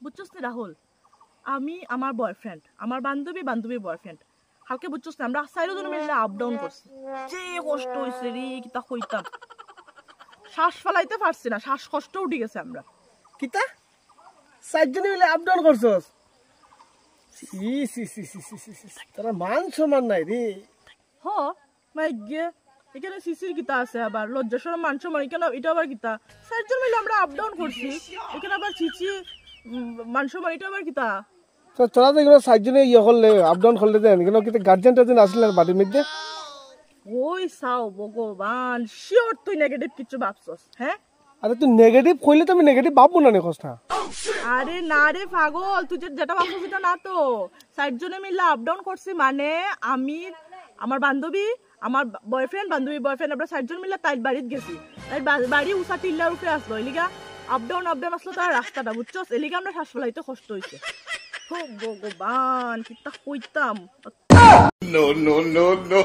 বুঝছস না রাহুল, আমি আমার বয়ফ্রেন্ড, আমার বান্ধবী বান্ধবীর বয়ফ্রেন্ড, কালকে বুঝছস না আমরা 4 জন মিলে আপ ডাউন করছি। যে কষ্ট হয়েছে রে, কিতা কইতাম, শ্বাস ফেলাইতে পারছি না, শ্বাসকষ্ট উঠে গেছে। আমরা কিতা 4 জন মিলে আপ ডাউন করছস? সি সি সি সি সি সি সি, তোরা মান সম্মান নাই রে। হ মাই গে, এখানে সিসির কিতা আছে, আবার লজ্জা শরম মান সম্মান, এখানে এটা আবার কিতা? 4 জন মিলে আমরা আপ ডাউন করছি, এখানে আবার চিচি মান সম্মান, এটা আবার কিতা? তো তোরা তো এগুলো 4 জনে ইয়ে করলে আপ ডাউন করলে দেন কেন? কিন্তু গার্জেন টার্জেন আসলে বাড়ির মধ্যে ওই সাও ভগবান, শিওর তুই নেগেটিভ কিছু ভাবছস? হ্যাঁ, আরে তুই নেগেটিভ কইলে তো আমি নেগেটিভ ভাববো না কথা। আরে না রে পাগল, তুই যেটা ভাবছিস সেটা না তো। 4 জনে মিলে আপ ডাউন করছি মানে আমি, আমার বান্ধবী, আমার বয়ফ্রেন্ড, বান্ধবী বয়ফ্রেন্ড, আমরা 4 জন মিলে তাই বাড়িতে গেছি। তাই বাড়ি উষা টিল্লার উপরে আসলো, এলিগা আপ ডাউন আসলো তার রাস্তাটা, বুঝছস? এলিগা আমরা শ্বাস ফেলাইতে কষ্ট হয়েছে। ভগবান, কিতা কইতাম। No, no, no, no.